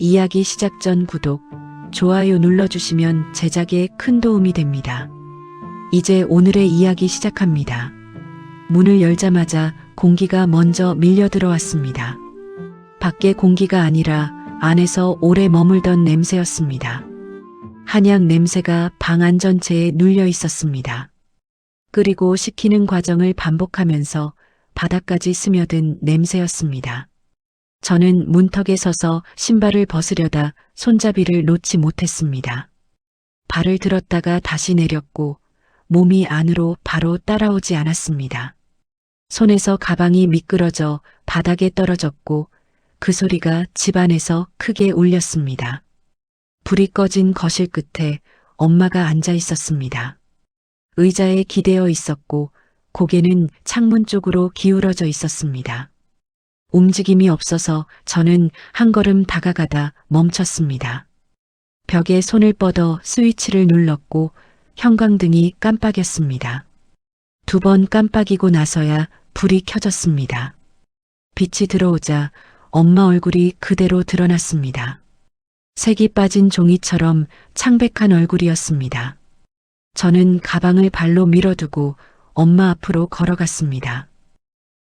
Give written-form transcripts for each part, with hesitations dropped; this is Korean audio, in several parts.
이야기 시작 전 구독, 좋아요 눌러주시면 제작에 큰 도움이 됩니다. 이제 오늘의 이야기 시작합니다. 문을 열자마자 공기가 먼저 밀려 들어왔습니다. 밖에 공기가 아니라 안에서 오래 머물던 냄새였습니다. 한약 냄새가 방 안 전체에 눌려 있었습니다. 끓이고 식히는 과정을 반복하면서 바닥까지 스며든 냄새였습니다. 저는 문턱에 서서 신발을 벗으려다 손잡이를 놓지 못했습니다. 발을 들었다가 다시 내렸고 몸이 안으로 바로 따라오지 않았습니다. 손에서 가방이 미끄러져 바닥에 떨어졌고 그 소리가 집안에서 크게 울렸습니다. 불이 꺼진 거실 끝에 엄마가 앉아 있었습니다. 의자에 기대어 있었고 고개는 창문 쪽으로 기울어져 있었습니다. 움직임이 없어서 저는 한 걸음 다가가다 멈췄습니다. 벽에 손을 뻗어 스위치를 눌렀고 형광등이 깜빡였습니다. 2번 깜빡이고 나서야 불이 켜졌습니다. 빛이 들어오자 엄마 얼굴이 그대로 드러났습니다. 색이 빠진 종이처럼 창백한 얼굴이었습니다. 저는 가방을 발로 밀어두고 엄마 앞으로 걸어갔습니다.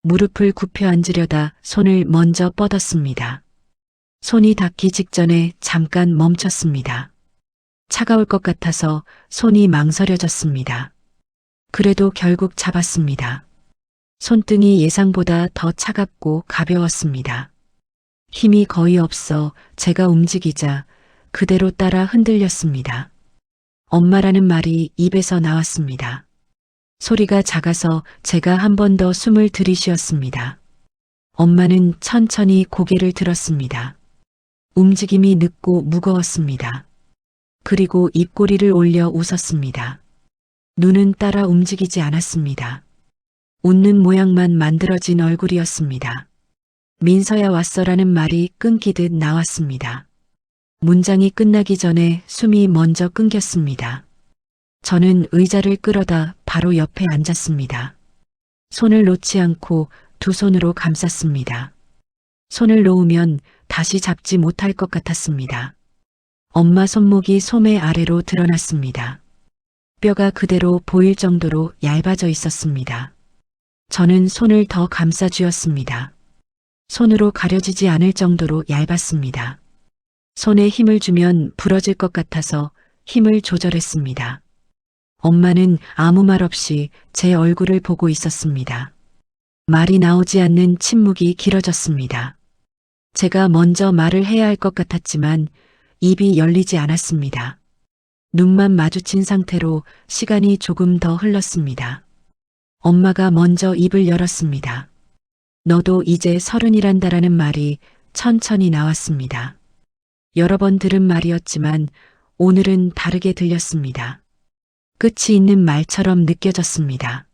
무릎을 굽혀 앉으려다 손을 먼저 뻗었습니다. 손이 닿기 직전에 잠깐 멈췄습니다. 차가울 것 같아서 손이 망설여졌습니다. 그래도 결국 잡았습니다. 손등이 예상보다 더 차갑고 가벼웠습니다. 힘이 거의 없어 제가 움직이자 그대로 따라 흔들렸습니다. 엄마라는 말이 입에서 나왔습니다. 소리가 작아서 제가 한 번 더 숨을 들이쉬었습니다. 엄마는 천천히 고개를 들었습니다. 움직임이 늦고 무거웠습니다. 그리고 입꼬리를 올려 웃었습니다. 눈은 따라 움직이지 않았습니다. 웃는 모양만 만들어진 얼굴이었습니다. 민서야 왔어라는 말이 끊기듯 나왔습니다. 문장이 끝나기 전에 숨이 먼저 끊겼습니다. 저는 의자를 끌어다 바로 옆에 앉았습니다. 손을 놓지 않고 두 손으로 감쌌습니다. 손을 놓으면 다시 잡지 못할 것 같았습니다. 엄마 손목이 소매 아래로 드러났습니다. 뼈가 그대로 보일 정도로 얇아져 있었습니다. 저는 손을 더 감싸 쥐었습니다. 손으로 가려지지 않을 정도로 얇았습니다. 손에 힘을 주면 부러질 것 같아서 힘을 조절했습니다. 엄마는 아무 말 없이 제 얼굴을 보고 있었습니다. 말이 나오지 않는 침묵이 길어졌습니다. 제가 먼저 말을 해야 할 것 같았지만 입이 열리지 않았습니다. 눈만 마주친 상태로 시간이 조금 더 흘렀습니다. 엄마가 먼저 입을 열었습니다. 너도 이제 30이란다라는 말이 천천히 나왔습니다. 여러 번 들은 말이었지만 오늘은 다르게 들렸습니다. 끝이 있는 말처럼 느껴졌습니다.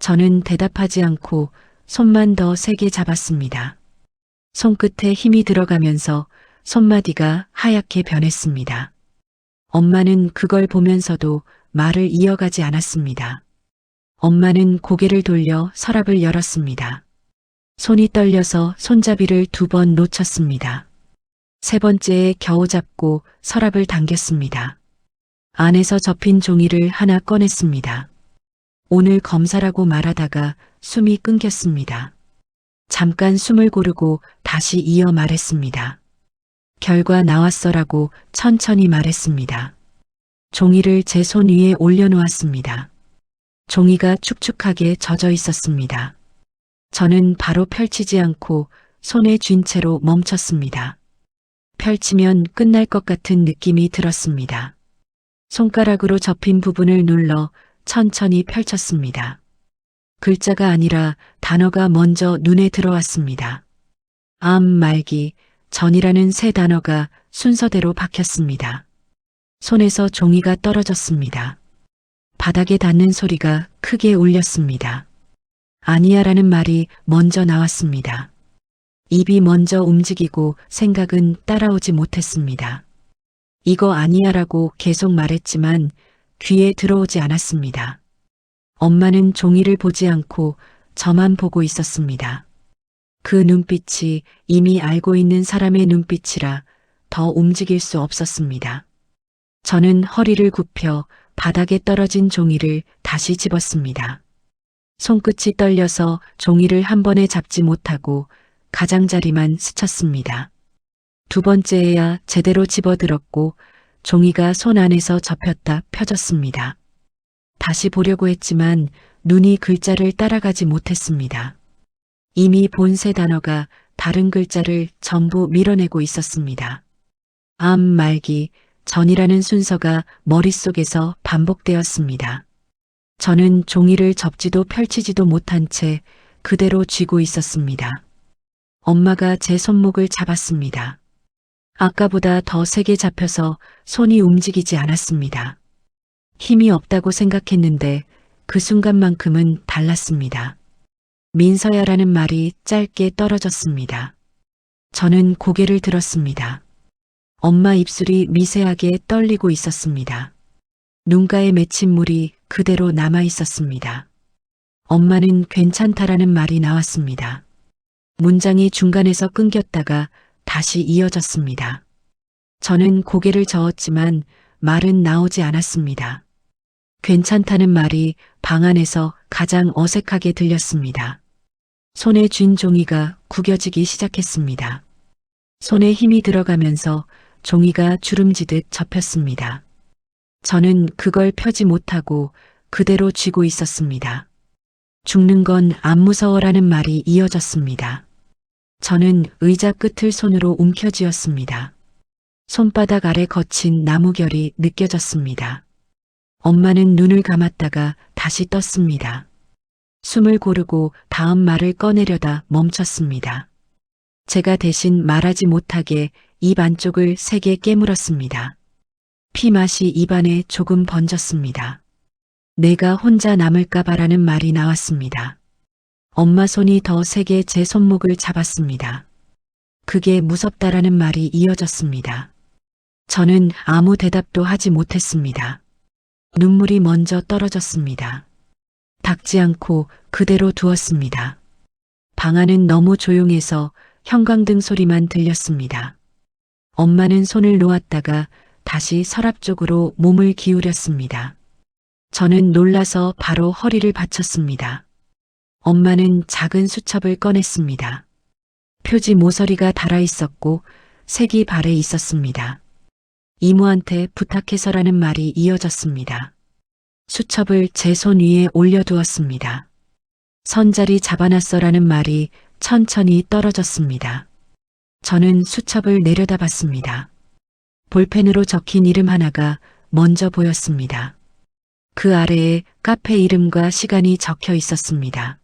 저는 대답하지 않고 손만 더 세게 잡았습니다. 손끝에 힘이 들어가면서 손마디가 하얗게 변했습니다. 엄마는 그걸 보면서도 말을 이어가지 않았습니다. 엄마는 고개를 돌려 서랍을 열었습니다. 손이 떨려서 손잡이를 2번 놓쳤습니다. 3번째에 겨우 잡고 서랍을 당겼습니다. 안에서 접힌 종이를 하나 꺼냈습니다. 오늘 검사라고 말하다가 숨이 끊겼습니다. 잠깐 숨을 고르고 다시 이어 말했습니다. 결과 나왔어라고 천천히 말했습니다. 종이를 제 손 위에 올려놓았습니다. 종이가 축축하게 젖어 있었습니다. 저는 바로 펼치지 않고 손에 쥔 채로 멈췄습니다. 펼치면 끝날 것 같은 느낌이 들었습니다. 손가락으로 접힌 부분을 눌러 천천히 펼쳤습니다. 글자가 아니라 단어가 먼저 눈에 들어왔습니다. 암 말기 전이라는 세 단어가 순서대로 박혔습니다. 손에서 종이가 떨어졌습니다. 바닥에 닿는 소리가 크게 울렸습니다. 아니야라는 말이 먼저 나왔습니다. 입이 먼저 움직이고 생각은 따라오지 못했습니다. 이거 아니야라고 계속 말했지만 귀에 들어오지 않았습니다. 엄마는 종이를 보지 않고 저만 보고 있었습니다. 그 눈빛이 이미 알고 있는 사람의 눈빛이라 더 움직일 수 없었습니다. 저는 허리를 굽혀 바닥에 떨어진 종이를 다시 집었습니다. 손끝이 떨려서 종이를 한 번에 잡지 못하고 가장자리만 스쳤습니다. 두 번째에야 제대로 집어들었고 종이가 손 안에서 접혔다 펴졌습니다. 다시 보려고 했지만 눈이 글자를 따라가지 못했습니다. 이미 본 세 단어가 다른 글자를 전부 밀어내고 있었습니다. 암 말기 전이라는 순서가 머릿속에서 반복되었습니다. 저는 종이를 접지도 펼치지도 못한 채 그대로 쥐고 있었습니다. 엄마가 제 손목을 잡았습니다. 아까보다 더 세게 잡혀서 손이 움직이지 않았습니다. 힘이 없다고 생각했는데 그 순간만큼은 달랐습니다. 민서야라는 말이 짧게 떨어졌습니다. 저는 고개를 들었습니다. 엄마 입술이 미세하게 떨리고 있었습니다. 눈가에 맺힌 물이 그대로 남아 있었습니다. 엄마는 괜찮다라는 말이 나왔습니다. 문장이 중간에서 끊겼다가 다시 이어졌습니다. 저는 고개를 저었지만 말은 나오지 않았습니다. 괜찮다는 말이 방 안에서 가장 어색하게 들렸습니다. 손에 쥔 종이가 구겨지기 시작했습니다. 손에 힘이 들어가면서 종이가 주름지듯 접혔습니다. 저는 그걸 펴지 못하고 그대로 쥐고 있었습니다. 죽는 건 안 무서워라는 말이 이어졌습니다. 저는 의자 끝을 손으로 움켜쥐었습니다. 손바닥 아래 거친 나무결이 느껴졌습니다. 엄마는 눈을 감았다가 다시 떴습니다. 숨을 고르고 다음 말을 꺼내려다 멈췄습니다. 제가 대신 말하지 못하게 입 안쪽을 세게 깨물었습니다. 피 맛이 입안에 조금 번졌습니다. 내가 혼자 남을까봐라는 말이 나왔습니다. 엄마 손이 더 세게 제 손목을 잡았습니다. 그게 무섭다라는 말이 이어졌습니다. 저는 아무 대답도 하지 못했습니다. 눈물이 먼저 떨어졌습니다. 닦지 않고 그대로 두었습니다. 방 안은 너무 조용해서 형광등 소리만 들렸습니다. 엄마는 손을 놓았다가 다시 서랍 쪽으로 몸을 기울였습니다. 저는 놀라서 바로 허리를 받쳤습니다. 엄마는 작은 수첩을 꺼냈습니다. 표지 모서리가 달아 있었고 색이 발에 있었습니다. 이모한테 부탁해서라는 말이 이어졌습니다. 수첩을 제 손 위에 올려두었습니다. 선자리 잡아놨어라는 말이 천천히 떨어졌습니다. 저는 수첩을 내려다봤습니다. 볼펜으로 적힌 이름 하나가 먼저 보였습니다. 그 아래에 카페 이름과 시간이 적혀 있었습니다.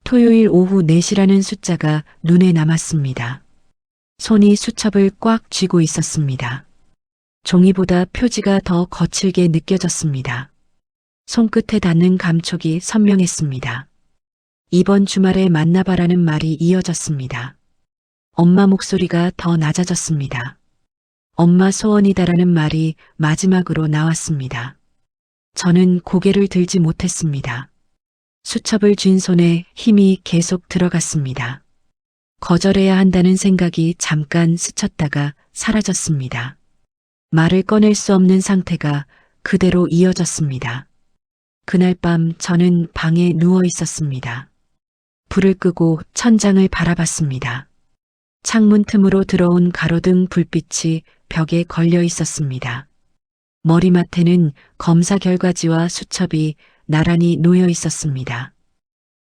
토요일 오후 4시라는 숫자가 눈에 남았습니다. 손이 수첩을 꽉 쥐고 있었습니다. 종이보다 표지가 더 거칠게 느껴졌습니다. 손끝에 닿는 감촉이 선명했습니다. 이번 주말에 만나봐라는 말이 이어졌습니다. 엄마 목소리가 더 낮아졌습니다. 엄마 소원이다라는 말이 마지막으로 나왔습니다. 저는 고개를 들지 못했습니다. 수첩을 쥔 손에 힘이 계속 들어갔습니다. 거절해야 한다는 생각이 잠깐 스쳤다가 사라졌습니다. 말을 꺼낼 수 없는 상태가 그대로 이어졌습니다. 그날 밤 저는 방에 누워 있었습니다. 불을 끄고 천장을 바라봤습니다. 창문 틈으로 들어온 가로등 불빛이 벽에 걸려 있었습니다. 머리맡에는 검사 결과지와 수첩이 나란히 놓여 있었습니다.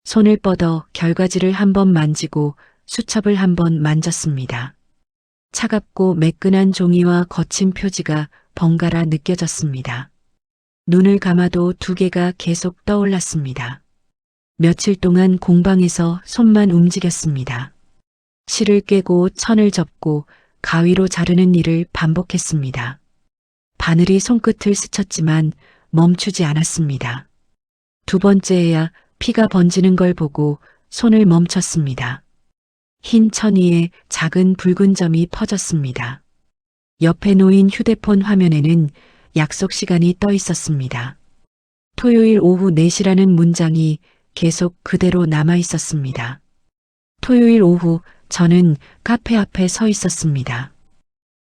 손을 뻗어 결과지를 한번 만지고 수첩을 한번 만졌습니다. 차갑고 매끈한 종이와 거친 표지가 번갈아 느껴졌습니다. 눈을 감아도 두 개가 계속 떠올랐습니다. 며칠 동안 공방에서 손만 움직였습니다. 실을 꿰고 천을 접고 가위로 자르는 일을 반복했습니다. 바늘이 손끝을 스쳤지만 멈추지 않았습니다. 두 번째에야 피가 번지는 걸 보고 손을 멈췄습니다. 흰 천 위에 작은 붉은 점이 퍼졌습니다. 옆에 놓인 휴대폰 화면에는 약속 시간이 떠 있었습니다. 토요일 오후 4시라는 문장이 계속 그대로 남아 있었습니다. 토요일 오후 저는 카페 앞에 서 있었습니다.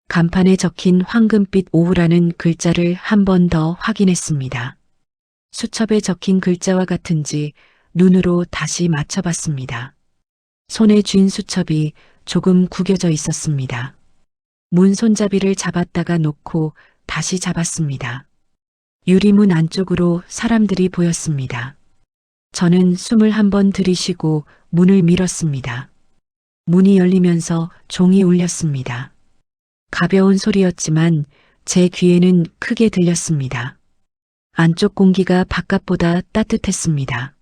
간판에 적힌 황금빛 오후라는 글자를 한 번 더 확인했습니다. 수첩에 적힌 글자와 같은지 눈으로 다시 맞춰봤습니다. 손에 쥔 수첩이 조금 구겨져 있었습니다. 문 손잡이를 잡았다가 놓고 다시 잡았습니다. 유리문 안쪽으로 사람들이 보였습니다. 저는 숨을 한 번 들이쉬고 문을 밀었습니다. 문이 열리면서 종이 울렸습니다. 가벼운 소리였지만 제 귀에는 크게 들렸습니다. 안쪽 공기가 바깥보다 따뜻했습니다.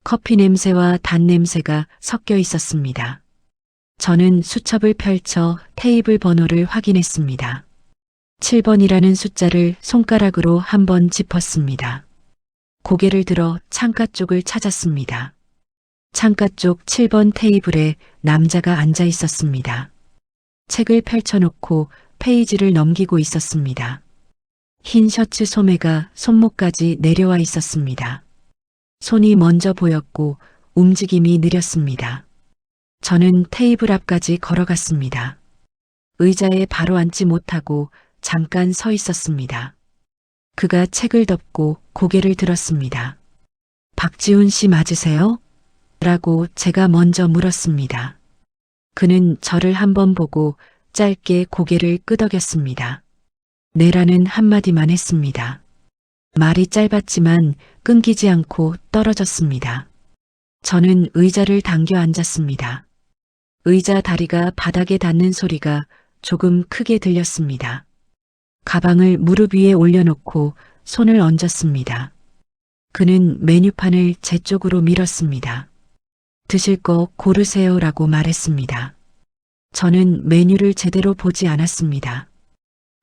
커피 냄새와 단 냄새가 섞여 있었습니다. 저는 수첩을 펼쳐 테이블 번호를 확인했습니다. 7번이라는 숫자를 손가락으로 한번 짚었습니다. 고개를 들어 창가 쪽을 찾았습니다. 창가 쪽 7번 테이블에 남자가 앉아 있었습니다. 책을 펼쳐놓고 페이지를 넘기고 있었습니다. 흰 셔츠 소매가 손목까지 내려와 있었습니다. 손이 먼저 보였고 움직임이 느렸습니다. 저는 테이블 앞까지 걸어갔습니다. 의자에 바로 앉지 못하고 잠깐 서 있었습니다. 그가 책을 덮고 고개를 들었습니다. 박지훈 씨 맞으세요? 라고 제가 먼저 물었습니다. 그는 저를 한번 보고 짧게 고개를 끄덕였습니다. 네라는 한마디만 했습니다. 말이 짧았지만 끊기지 않고 떨어졌습니다. 저는 의자를 당겨 앉았습니다. 의자 다리가 바닥에 닿는 소리가 조금 크게 들렸습니다. 가방을 무릎 위에 올려놓고 손을 얹었습니다. 그는 메뉴판을 제 쪽으로 밀었습니다. 드실 거 고르세요라고 말했습니다. 저는 메뉴를 제대로 보지 않았습니다.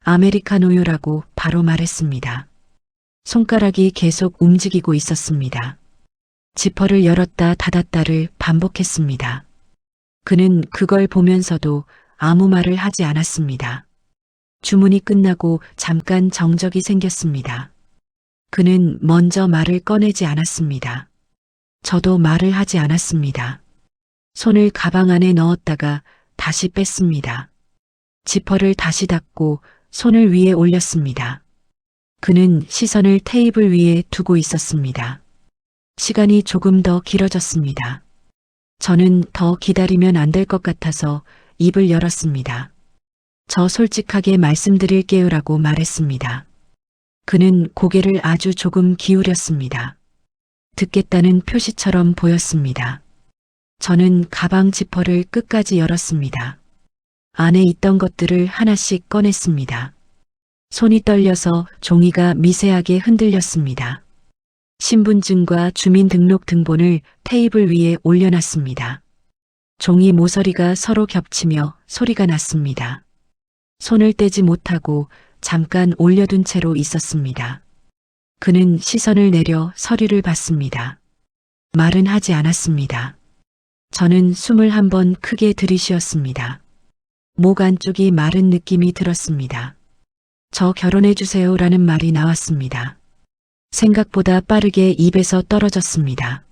아메리카노요라고 바로 말했습니다. 손가락이 계속 움직이고 있었습니다. 지퍼를 열었다 닫았다를 반복했습니다. 그는 그걸 보면서도 아무 말을 하지 않았습니다. 주문이 끝나고 잠깐 정적이 생겼습니다. 그는 먼저 말을 꺼내지 않았습니다. 저도 말을 하지 않았습니다. 손을 가방 안에 넣었다가 다시 뺐습니다. 지퍼를 다시 닫고 손을 위에 올렸습니다. 그는 시선을 테이블 위에 두고 있었습니다. 시간이 조금 더 길어졌습니다. 저는 더 기다리면 안 될 것 같아서 입을 열었습니다. 저 솔직하게 말씀드릴게요라고 말했습니다. 그는 고개를 아주 조금 기울였습니다. 듣겠다는 표시처럼 보였습니다. 저는 가방 지퍼를 끝까지 열었습니다. 안에 있던 것들을 하나씩 꺼냈습니다. 손이 떨려서 종이가 미세하게 흔들렸습니다. 신분증과 주민등록 등본을 테이블 위에 올려놨습니다. 종이 모서리가 서로 겹치며 소리가 났습니다. 손을 떼지 못하고 잠깐 올려둔 채로 있었습니다. 그는 시선을 내려 서류를 봤습니다. 말은 하지 않았습니다. 저는 숨을 한 번 크게 들이쉬었습니다. 목 안쪽이 마른 느낌이 들었습니다. 저 결혼해주세요라는 말이 나왔습니다. 생각보다 빠르게 입에서 떨어졌습니다.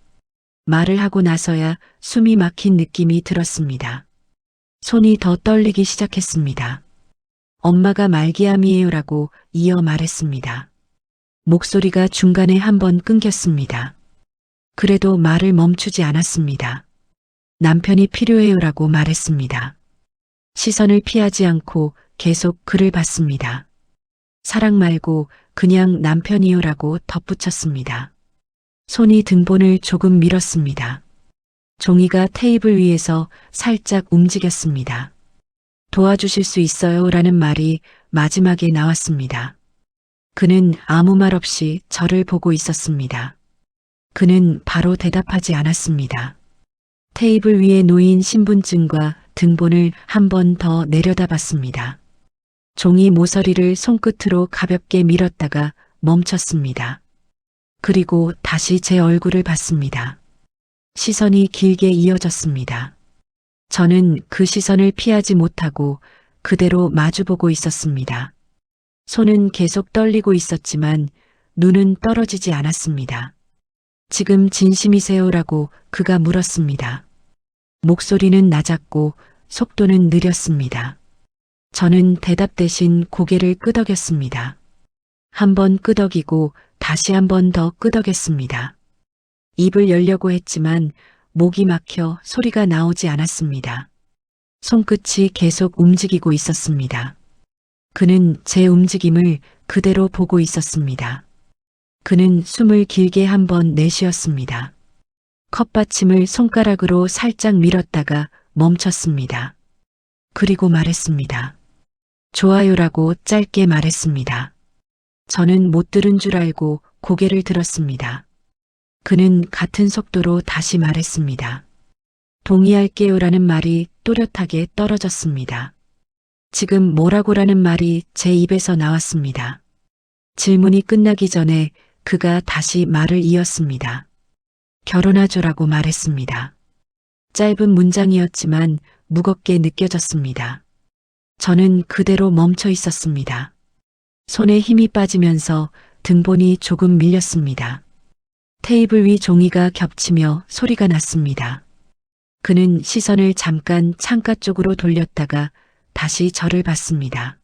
말을 하고 나서야 숨이 막힌 느낌이 들었습니다. 손이 더 떨리기 시작했습니다. 엄마가 말기암이에요라고 이어 말했습니다. 목소리가 중간에 한번 끊겼습니다. 그래도 말을 멈추지 않았습니다. 남편이 필요해요라고 말했습니다. 시선을 피하지 않고 계속 그를 봤습니다. 사랑 말고 그냥 남편이요라고 덧붙였습니다. 손이 등본을 조금 밀었습니다. 종이가 테이블 위에서 살짝 움직였습니다. 도와주실 수 있어요라는 말이 마지막에 나왔습니다. 그는 아무 말 없이 저를 보고 있었습니다. 그는 바로 대답하지 않았습니다. 테이블 위에 놓인 신분증과 등본을 한 번 더 내려다봤습니다. 종이 모서리를 손끝으로 가볍게 밀었다가 멈췄습니다. 그리고 다시 제 얼굴을 봤습니다. 시선이 길게 이어졌습니다. 저는 그 시선을 피하지 못하고 그대로 마주보고 있었습니다. 손은 계속 떨리고 있었지만 눈은 떨어지지 않았습니다. 지금 진심이세요라고 그가 물었습니다. 목소리는 낮았고 속도는 느렸습니다. 저는 대답 대신 고개를 끄덕였습니다. 한 번 끄덕이고 다시 한 번 더 끄덕였습니다. 입을 열려고 했지만 목이 막혀 소리가 나오지 않았습니다. 손끝이 계속 움직이고 있었습니다. 그는 제 움직임을 그대로 보고 있었습니다. 그는 숨을 길게 한 번 내쉬었습니다. 컵받침을 손가락으로 살짝 밀었다가 멈췄습니다. 그리고 말했습니다. 좋아요라고 짧게 말했습니다. 저는 못 들은 줄 알고 고개를 들었습니다. 그는 같은 속도로 다시 말했습니다. 동의할게요라는 말이 또렷하게 떨어졌습니다. 지금 뭐라고라는 말이 제 입에서 나왔습니다. 질문이 끝나기 전에 그가 다시 말을 이었습니다. 결혼하죠라고 말했습니다. 짧은 문장이었지만 무겁게 느껴졌습니다. 저는 그대로 멈춰 있었습니다. 손에 힘이 빠지면서 등본이 조금 밀렸습니다. 테이블 위 종이가 겹치며 소리가 났습니다. 그는 시선을 잠깐 창가 쪽으로 돌렸다가 다시 저를 봤습니다.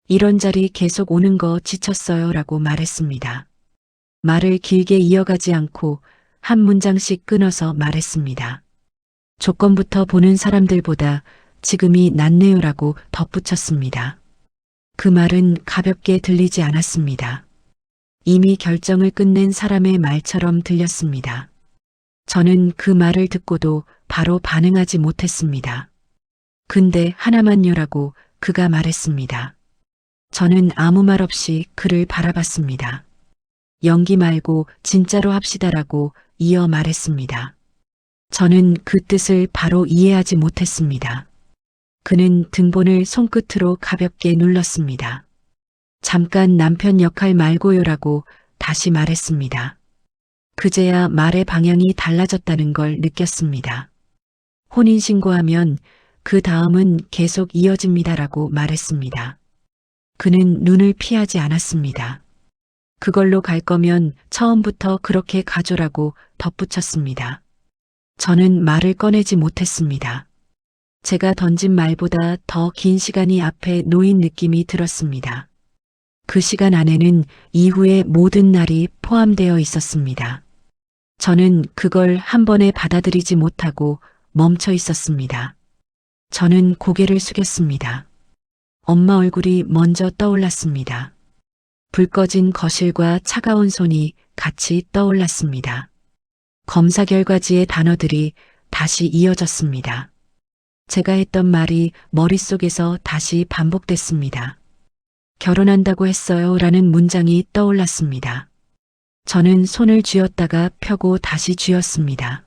이런 자리 계속 오는 거 지쳤어요 라고 말했습니다. 말을 길게 이어가지 않고 한 문장씩 끊어서 말했습니다. 조건부터 보는 사람들보다 지금이 낫네요라고 덧붙였습니다. 그 말은 가볍게 들리지 않았습니다. 이미 결정을 끝낸 사람의 말처럼 들렸습니다. 저는 그 말을 듣고도 바로 반응하지 못했습니다. 근데 하나만요라고 그가 말했습니다. 저는 아무 말 없이 그를 바라봤습니다. 연기 말고 진짜로 합시다라고 이어 말했습니다. 저는 그 뜻을 바로 이해하지 못했습니다. 그는 등본을 손끝으로 가볍게 눌렀습니다. 잠깐 남편 역할 말고요라고 다시 말했습니다. 그제야 말의 방향이 달라졌다는 걸 느꼈습니다. 혼인신고하면 그 다음은 계속 이어집니다라고 말했습니다. 그는 눈을 피하지 않았습니다. 그걸로 갈 거면 처음부터 그렇게 가줘라고 덧붙였습니다. 저는 말을 꺼내지 못했습니다. 제가 던진 말보다 더 긴 시간이 앞에 놓인 느낌이 들었습니다. 그 시간 안에는 이후의 모든 날이 포함되어 있었습니다. 저는 그걸 한 번에 받아들이지 못하고 멈춰 있었습니다. 저는 고개를 숙였습니다. 엄마 얼굴이 먼저 떠올랐습니다. 불 꺼진 거실과 차가운 손이 같이 떠올랐습니다. 검사 결과지의 단어들이 다시 이어졌습니다. 제가 했던 말이 머릿속에서 다시 반복됐습니다. 결혼한다고 했어요 라는 문장이 떠올랐습니다. 저는 손을 쥐었다가 펴고 다시 쥐었습니다.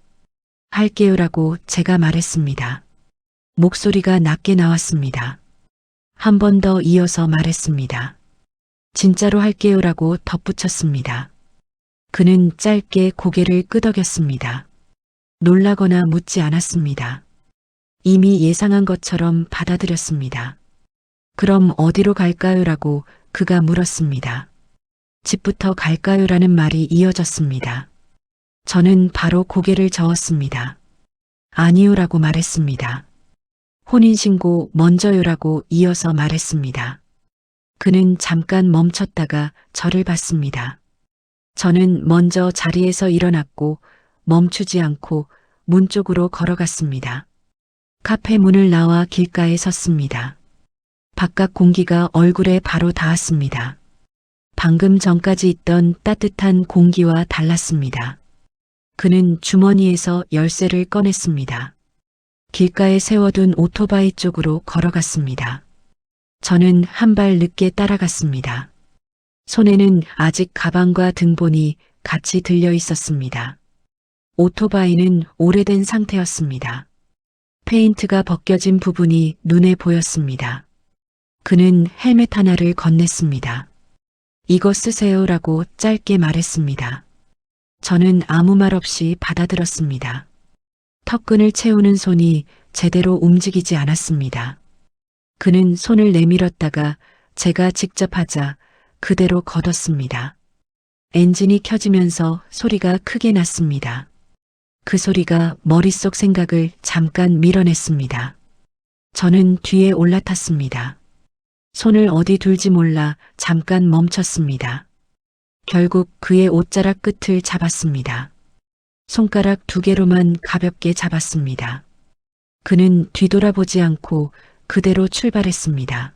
할게요라고 제가 말했습니다. 목소리가 낮게 나왔습니다. 한 번 더 이어서 말했습니다. 진짜로 할게요라고 덧붙였습니다. 그는 짧게 고개를 끄덕였습니다. 놀라거나 묻지 않았습니다. 이미 예상한 것처럼 받아들였습니다. 그럼 어디로 갈까요라고 그가 물었습니다. 집부터 갈까요라는 말이 이어졌습니다. 저는 바로 고개를 저었습니다. 아니요라고 말했습니다. 혼인신고 먼저요라고 이어서 말했습니다. 그는 잠깐 멈췄다가 저를 봤습니다. 저는 먼저 자리에서 일어났고 멈추지 않고 문 쪽으로 걸어갔습니다. 카페 문을 나와 길가에 섰습니다. 바깥 공기가 얼굴에 바로 닿았습니다. 방금 전까지 있던 따뜻한 공기와 달랐습니다. 그는 주머니에서 열쇠를 꺼냈습니다. 길가에 세워둔 오토바이 쪽으로 걸어갔습니다. 저는 한 발 늦게 따라갔습니다. 손에는 아직 가방과 등본이 같이 들려 있었습니다. 오토바이는 오래된 상태였습니다. 페인트가 벗겨진 부분이 눈에 보였습니다. 그는 헬멧 하나를 건넸습니다. 이거 쓰세요라고 짧게 말했습니다. 저는 아무 말 없이 받아들었습니다. 턱끈을 채우는 손이 제대로 움직이지 않았습니다. 그는 손을 내밀었다가 제가 직접 하자 그대로 걷었습니다. 엔진이 켜지면서 소리가 크게 났습니다. 그 소리가 머릿속 생각을 잠깐 밀어냈습니다. 저는 뒤에 올라탔습니다. 손을 어디 둘지 몰라 잠깐 멈췄습니다. 결국 그의 옷자락 끝을 잡았습니다. 손가락 2개로만 가볍게 잡았습니다. 그는 뒤돌아보지 않고 그대로 출발했습니다.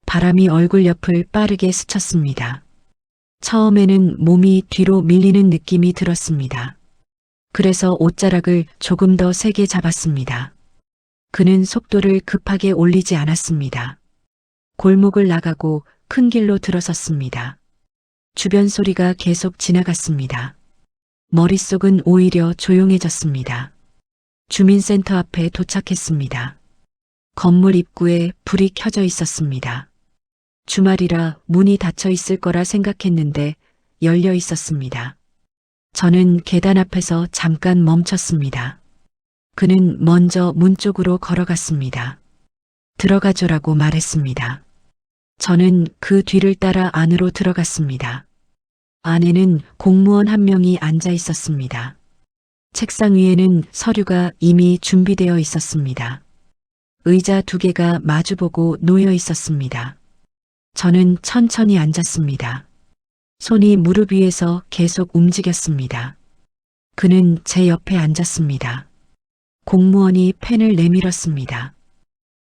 바람이 얼굴 옆을 빠르게 스쳤습니다. 처음에는 몸이 뒤로 밀리는 느낌이 들었습니다. 그래서 옷자락을 조금 더 세게 잡았습니다. 그는 속도를 급하게 올리지 않았습니다. 골목을 나가고 큰 길로 들어섰습니다. 주변 소리가 계속 지나갔습니다. 머릿속은 오히려 조용해졌습니다. 주민센터 앞에 도착했습니다. 건물 입구에 불이 켜져 있었습니다. 주말이라 문이 닫혀 있을 거라 생각했는데 열려 있었습니다. 저는 계단 앞에서 잠깐 멈췄습니다. 그는 먼저 문 쪽으로 걸어갔습니다. 들어가줘라고 말했습니다. 저는 그 뒤를 따라 안으로 들어갔습니다. 안에는 공무원 한 명이 앉아 있었습니다. 책상 위에는 서류가 이미 준비되어 있었습니다. 의자 2개가 마주보고 놓여 있었습니다. 저는 천천히 앉았습니다. 손이 무릎 위에서 계속 움직였습니다. 그는 제 옆에 앉았습니다. 공무원이 펜을 내밀었습니다.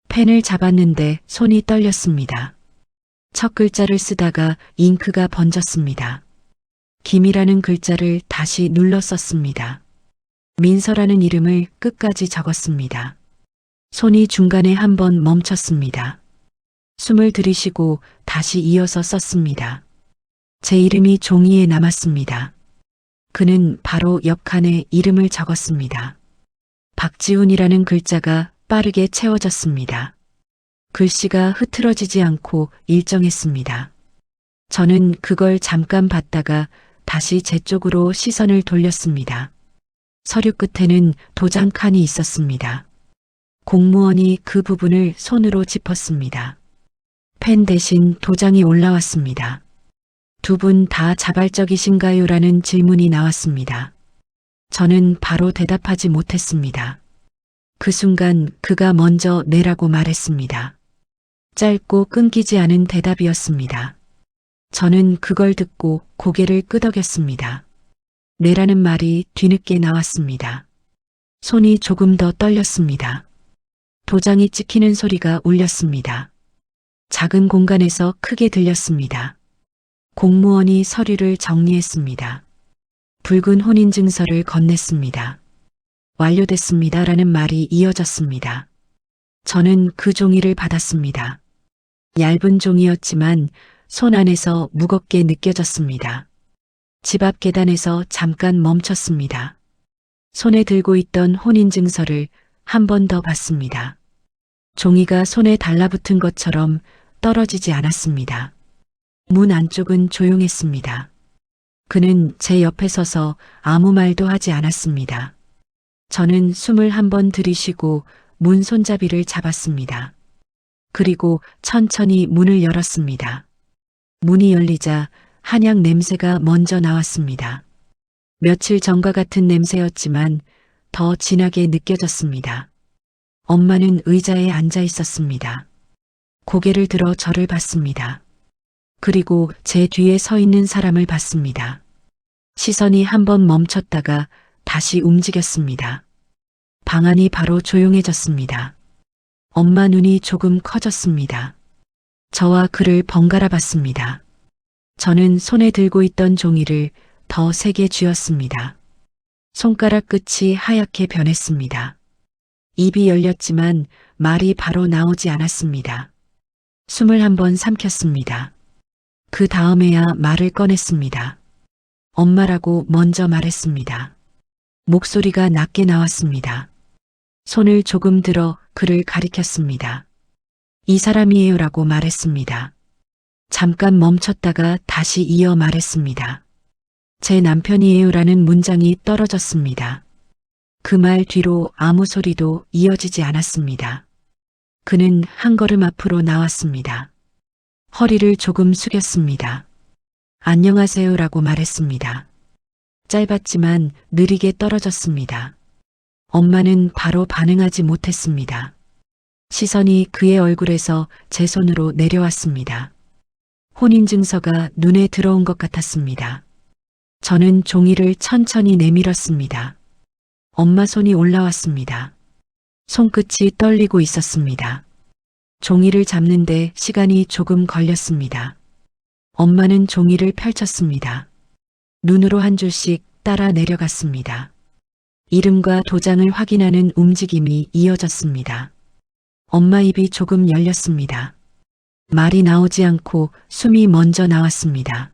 펜을 잡았는데 손이 떨렸습니다. 첫 글자를 쓰다가 잉크가 번졌습니다. 김이라는 글자를 다시 눌러 썼습니다. 민서라는 이름을 끝까지 적었습니다. 손이 중간에 한번 멈췄습니다. 숨을 들이쉬고 다시 이어서 썼습니다. 제 이름이 종이에 남았습니다. 그는 바로 옆칸에 이름을 적었습니다. 박지훈이라는 글자가 빠르게 채워졌습니다. 글씨가 흐트러지지 않고 일정했습니다. 저는 그걸 잠깐 봤다가 다시 제 쪽으로 시선을 돌렸습니다. 서류 끝에는 도장 칸이 있었습니다. 공무원이 그 부분을 손으로 짚었습니다. 펜 대신 도장이 올라왔습니다. 2분 다 자발적이신가요? 라는 질문이 나왔습니다. 저는 바로 대답하지 못했습니다. 그 순간 그가 먼저 내라고 말했습니다. 짧고 끊기지 않은 대답이었습니다. 저는 그걸 듣고 고개를 끄덕였습니다. 내라는 말이 뒤늦게 나왔습니다. 손이 조금 더 떨렸습니다. 도장이 찍히는 소리가 울렸습니다. 작은 공간에서 크게 들렸습니다. 공무원이 서류를 정리했습니다. 붉은 혼인증서를 건넸습니다. 완료됐습니다. 라는 말이 이어졌습니다. 저는 그 종이를 받았습니다. 얇은 종이였지만 손 안에서 무겁게 느껴졌습니다. 집 앞 계단에서 잠깐 멈췄습니다. 손에 들고 있던 혼인증서를 한 번 더 봤습니다. 종이가 손에 달라붙은 것처럼 떨어지지 않았습니다. 문 안쪽은 조용했습니다. 그는 제 옆에 서서 아무 말도 하지 않았습니다. 저는 숨을 한 번 들이쉬고 문 손잡이를 잡았습니다. 그리고 천천히 문을 열었습니다. 문이 열리자 한약 냄새가 먼저 나왔습니다. 며칠 전과 같은 냄새였지만 더 진하게 느껴졌습니다. 엄마는 의자에 앉아 있었습니다. 고개를 들어 저를 봤습니다. 그리고 제 뒤에 서 있는 사람을 봤습니다. 시선이 한번 멈췄다가 다시 움직였습니다. 방 안이 바로 조용해졌습니다. 엄마 눈이 조금 커졌습니다. 저와 그를 번갈아 봤습니다. 저는 손에 들고 있던 종이를 더 세게 쥐었습니다. 손가락 끝이 하얗게 변했습니다. 입이 열렸지만 말이 바로 나오지 않았습니다. 숨을 한번 삼켰습니다. 그 다음에야 말을 꺼냈습니다. 엄마라고 먼저 말했습니다. 목소리가 낮게 나왔습니다. 손을 조금 들어 그를 가리켰습니다. 이 사람이에요 라고 말했습니다. 잠깐 멈췄다가 다시 이어 말했습니다. 제 남편이에요 라는 문장이 떨어졌습니다. 그 말 뒤로 아무 소리도 이어지지 않았습니다. 그는 한 걸음 앞으로 나왔습니다. 허리를 조금 숙였습니다. 안녕하세요 라고 말했습니다. 짧았지만 느리게 떨어졌습니다. 엄마는 바로 반응하지 못했습니다. 시선이 그의 얼굴에서 제 손으로 내려왔습니다. 혼인증서가 눈에 들어온 것 같았습니다. 저는 종이를 천천히 내밀었습니다. 엄마 손이 올라왔습니다. 손끝이 떨리고 있었습니다. 종이를 잡는데 시간이 조금 걸렸습니다. 엄마는 종이를 펼쳤습니다. 눈으로 한 줄씩 따라 내려갔습니다. 이름과 도장을 확인하는 움직임이 이어졌습니다. 엄마 입이 조금 열렸습니다. 말이 나오지 않고 숨이 먼저 나왔습니다.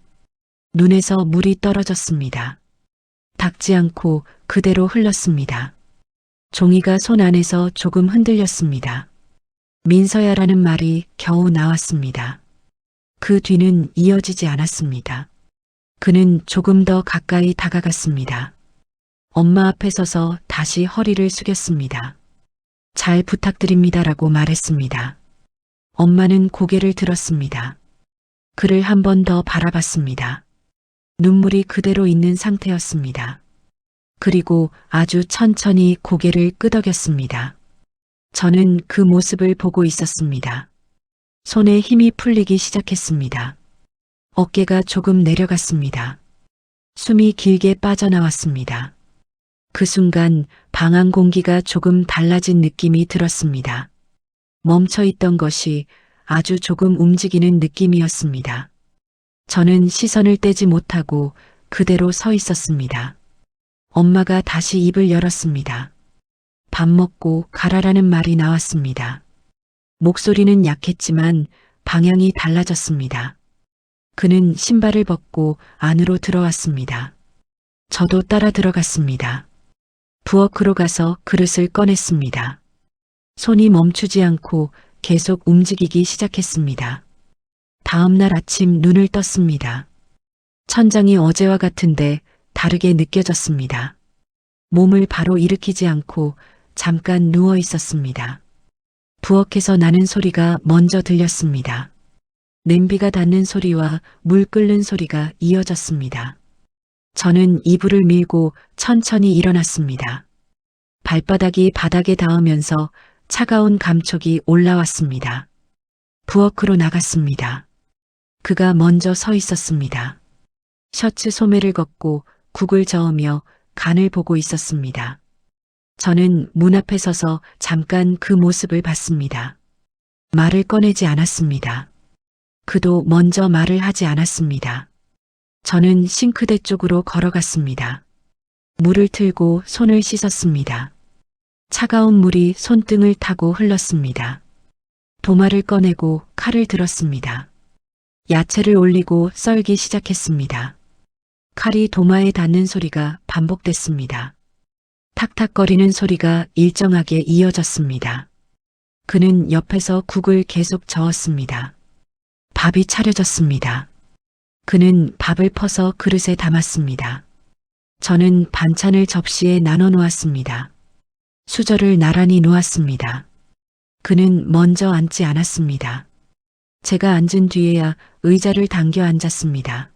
눈에서 물이 떨어졌습니다. 닦지 않고 그대로 흘렀습니다. 종이가 손 안에서 조금 흔들렸습니다. 민서야라는 말이 겨우 나왔습니다. 그 뒤는 이어지지 않았습니다. 그는 조금 더 가까이 다가갔습니다. 엄마 앞에 서서 다시 허리를 숙였습니다. 잘 부탁드립니다라고 말했습니다. 엄마는 고개를 들었습니다. 그를 한 번 더 바라봤습니다. 눈물이 그대로 있는 상태였습니다. 그리고 아주 천천히 고개를 끄덕였습니다. 저는 그 모습을 보고 있었습니다. 손에 힘이 풀리기 시작했습니다. 어깨가 조금 내려갔습니다. 숨이 길게 빠져나왔습니다. 그 순간 방안 공기가 조금 달라진 느낌이 들었습니다. 멈춰있던 것이 아주 조금 움직이는 느낌이었습니다. 저는 시선을 떼지 못하고 그대로 서 있었습니다. 엄마가 다시 입을 열었습니다. 밥 먹고 가라라는 말이 나왔습니다. 목소리는 약했지만 방향이 달라졌습니다. 그는 신발을 벗고 안으로 들어왔습니다. 저도 따라 들어갔습니다. 부엌으로 가서 그릇을 꺼냈습니다. 손이 멈추지 않고 계속 움직이기 시작했습니다. 다음 날 아침 눈을 떴습니다. 천장이 어제와 같은데 다르게 느껴졌습니다. 몸을 바로 일으키지 않고 잠깐 누워 있었습니다. 부엌에서 나는 소리가 먼저 들렸습니다. 냄비가 닿는 소리와 물 끓는 소리가 이어졌습니다. 저는 이불을 밀고 천천히 일어났습니다. 발바닥이 바닥에 닿으면서 차가운 감촉이 올라왔습니다. 부엌으로 나갔습니다. 그가 먼저 서 있었습니다. 셔츠 소매를 걷고 국을 저으며 간을 보고 있었습니다. 저는 문 앞에 서서 잠깐 그 모습을 봤습니다. 말을 꺼내지 않았습니다. 그도 먼저 말을 하지 않았습니다. 저는 싱크대 쪽으로 걸어갔습니다. 물을 틀고 손을 씻었습니다. 차가운 물이 손등을 타고 흘렀습니다. 도마를 꺼내고 칼을 들었습니다. 야채를 올리고 썰기 시작했습니다. 칼이 도마에 닿는 소리가 반복됐습니다. 탁탁거리는 소리가 일정하게 이어졌습니다. 그는 옆에서 국을 계속 저었습니다. 밥이 차려졌습니다. 그는 밥을 퍼서 그릇에 담았습니다. 저는 반찬을 접시에 나눠 놓았습니다. 수저를 나란히 놓았습니다. 그는 먼저 앉지 않았습니다. 제가 앉은 뒤에야 의자를 당겨 앉았습니다.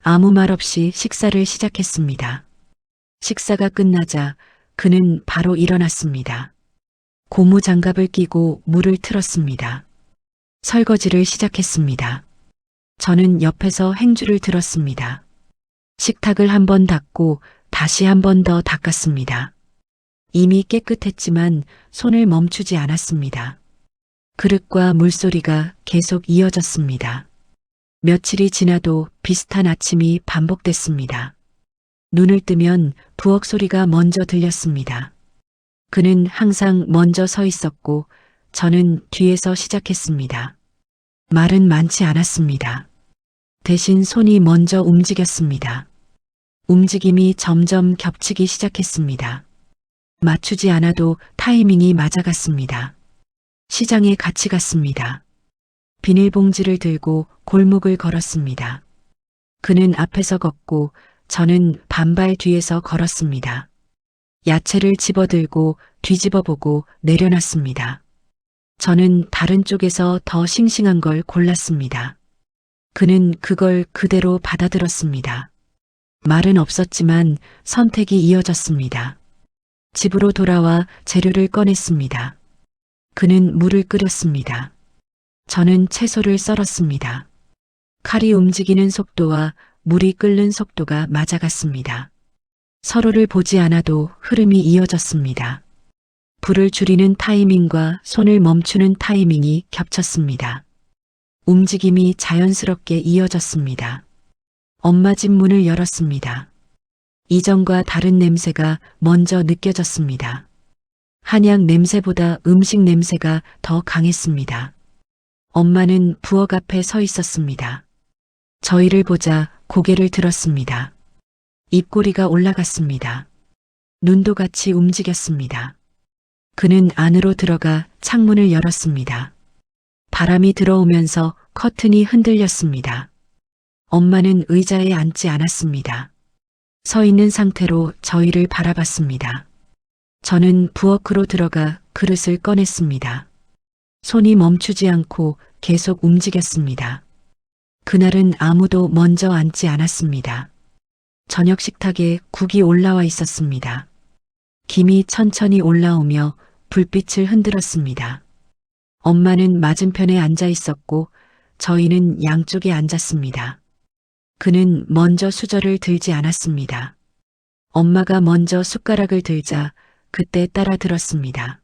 아무 말 없이 식사를 시작했습니다. 식사가 끝나자 그는 바로 일어났습니다. 고무 장갑을 끼고 물을 틀었습니다. 설거지를 시작했습니다. 저는 옆에서 행주를 들었습니다. 식탁을 한 번 닦고 다시 한 번 더 닦았습니다. 이미 깨끗했지만 손을 멈추지 않았습니다. 그릇과 물소리가 계속 이어졌습니다. 며칠이 지나도 비슷한 아침이 반복됐습니다. 눈을 뜨면 부엌 소리가 먼저 들렸습니다. 그는 항상 먼저 서 있었고 저는 뒤에서 시작했습니다. 말은 많지 않았습니다. 대신 손이 먼저 움직였습니다. 움직임이 점점 겹치기 시작했습니다. 맞추지 않아도 타이밍이 맞아갔습니다. 시장에 같이 갔습니다. 비닐봉지를 들고 골목을 걸었습니다. 그는 앞에서 걷고 저는 반발 뒤에서 걸었습니다. 야채를 집어들고 뒤집어보고 내려놨습니다. 저는 다른 쪽에서 더 싱싱한 걸 골랐습니다. 그는 그걸 그대로 받아들었습니다. 말은 없었지만 선택이 이어졌습니다. 집으로 돌아와 재료를 꺼냈습니다. 그는 물을 끓였습니다. 저는 채소를 썰었습니다. 칼이 움직이는 속도와 물이 끓는 속도가 맞아갔습니다. 서로를 보지 않아도 흐름이 이어졌습니다. 불을 줄이는 타이밍과 손을 멈추는 타이밍이 겹쳤습니다. 움직임이 자연스럽게 이어졌습니다. 엄마 집 문을 열었습니다. 이전과 다른 냄새가 먼저 느껴졌습니다. 한약 냄새보다 음식 냄새가 더 강했습니다. 엄마는 부엌 앞에 서 있었습니다. 저희를 보자 고개를 들었습니다. 입꼬리가 올라갔습니다. 눈도 같이 움직였습니다. 그는 안으로 들어가 창문을 열었습니다. 바람이 들어오면서 커튼이 흔들렸습니다. 엄마는 의자에 앉지 않았습니다. 서 있는 상태로 저희를 바라봤습니다. 저는 부엌으로 들어가 그릇을 꺼냈습니다. 손이 멈추지 않고 계속 움직였습니다. 그날은 아무도 먼저 앉지 않았습니다. 저녁 식탁에 국이 올라와 있었습니다. 김이 천천히 올라오며 불빛을 흔들었습니다. 엄마는 맞은편에 앉아 있었고 저희는 양쪽에 앉았습니다. 그는 먼저 수저를 들지 않았습니다. 엄마가 먼저 숟가락을 들자 그때 따라 들었습니다.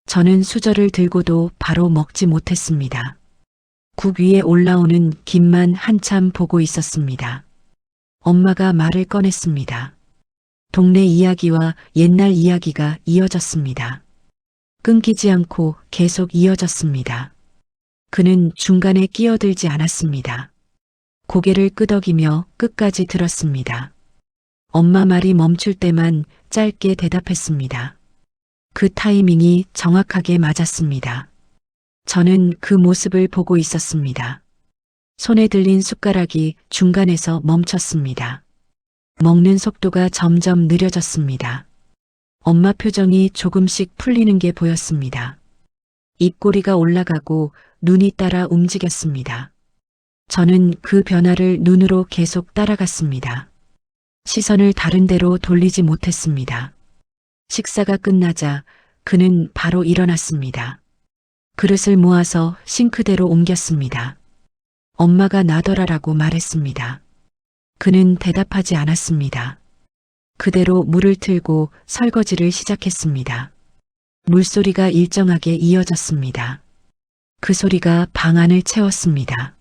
저는 수저를 들고도 바로 먹지 못했습니다. 국 위에 올라오는 김만 한참 보고 있었습니다. 엄마가 말을 꺼냈습니다. 동네 이야기와 옛날 이야기가 이어졌습니다. 끊기지 않고 계속 이어졌습니다. 그는 중간에 끼어들지 않았습니다. 고개를 끄덕이며 끝까지 들었습니다. 엄마 말이 멈출 때만 짧게 대답했습니다. 그 타이밍이 정확하게 맞았습니다. 저는 그 모습을 보고 있었습니다. 손에 들린 숟가락이 중간에서 멈췄습니다. 먹는 속도가 점점 느려졌습니다. 엄마 표정이 조금씩 풀리는 게 보였습니다. 입꼬리가 올라가고 눈이 따라 움직였습니다. 저는 그 변화를 눈으로 계속 따라갔습니다. 시선을 다른 데로 돌리지 못했습니다. 식사가 끝나자 그는 바로 일어났습니다. 그릇을 모아서 싱크대로 옮겼습니다. 엄마가 놔둬라라고 말했습니다. 그는 대답하지 않았습니다. 그대로 물을 틀고 설거지를 시작했습니다. 물소리가 일정하게 이어졌습니다. 그 소리가 방 안을 채웠습니다.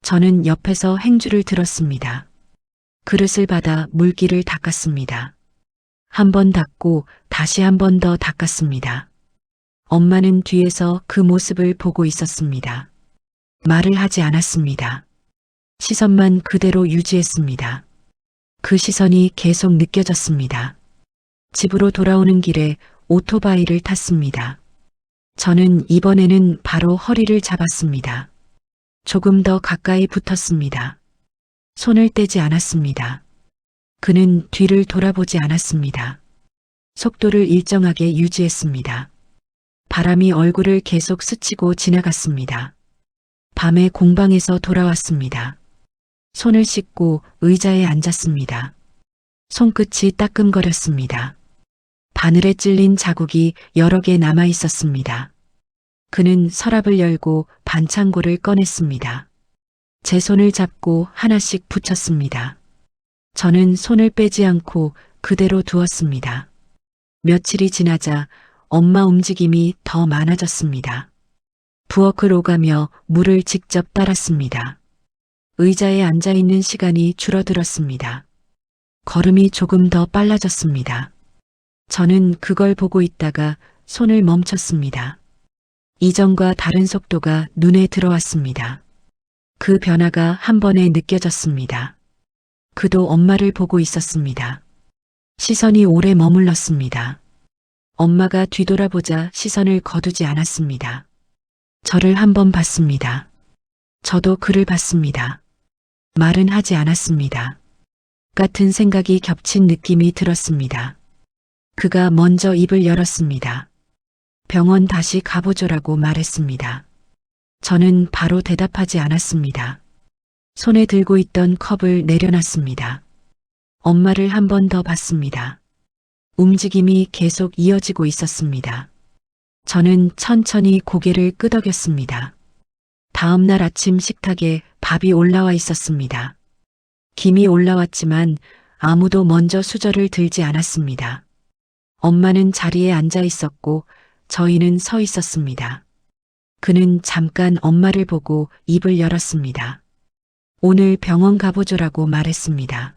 저는 옆에서 행주를 들었습니다. 그릇을 받아 물기를 닦았습니다. 한 번 닦고 다시 한 번 더 닦았습니다. 엄마는 뒤에서 그 모습을 보고 있었습니다. 말을 하지 않았습니다. 시선만 그대로 유지했습니다. 그 시선이 계속 느껴졌습니다. 집으로 돌아오는 길에 오토바이를 탔습니다. 저는 이번에는 바로 허리를 잡았습니다. 조금 더 가까이 붙었습니다. 손을 떼지 않았습니다. 그는 뒤를 돌아보지 않았습니다. 속도를 일정하게 유지했습니다. 바람이 얼굴을 계속 스치고 지나갔습니다. 밤에 공방에서 돌아왔습니다. 손을 씻고 의자에 앉았습니다. 손끝이 따끔거렸습니다. 바늘에 찔린 자국이 여러 개 남아 있었습니다. 그는 서랍을 열고 반창고를 꺼냈습니다. 제 손을 잡고 하나씩 붙였습니다. 저는 손을 빼지 않고 그대로 두었습니다. 며칠이 지나자 엄마 움직임이 더 많아졌습니다. 부엌을 오가며 물을 직접 따랐습니다. 의자에 앉아있는 시간이 줄어들었습니다. 걸음이 조금 더 빨라졌습니다. 저는 그걸 보고 있다가 손을 멈췄습니다. 이전과 다른 속도가 눈에 들어왔습니다. 그 변화가 한 번에 느껴졌습니다. 그도 엄마를 보고 있었습니다. 시선이 오래 머물렀습니다. 엄마가 뒤돌아보자 시선을 거두지 않았습니다. 저를 한 번 봤습니다. 저도 그를 봤습니다. 말은 하지 않았습니다. 같은 생각이 겹친 느낌이 들었습니다. 그가 먼저 입을 열었습니다. 병원 다시 가보죠라고 말했습니다. 저는 바로 대답하지 않았습니다. 손에 들고 있던 컵을 내려놨습니다. 엄마를 한 번 더 봤습니다. 움직임이 계속 이어지고 있었습니다. 저는 천천히 고개를 끄덕였습니다. 다음 날 아침 식탁에 밥이 올라와 있었습니다. 김이 올라왔지만 아무도 먼저 수저를 들지 않았습니다. 엄마는 자리에 앉아 있었고 저희는 서 있었습니다. 그는 잠깐 엄마를 보고 입을 열었습니다. 오늘 병원 가보조라고 말했습니다.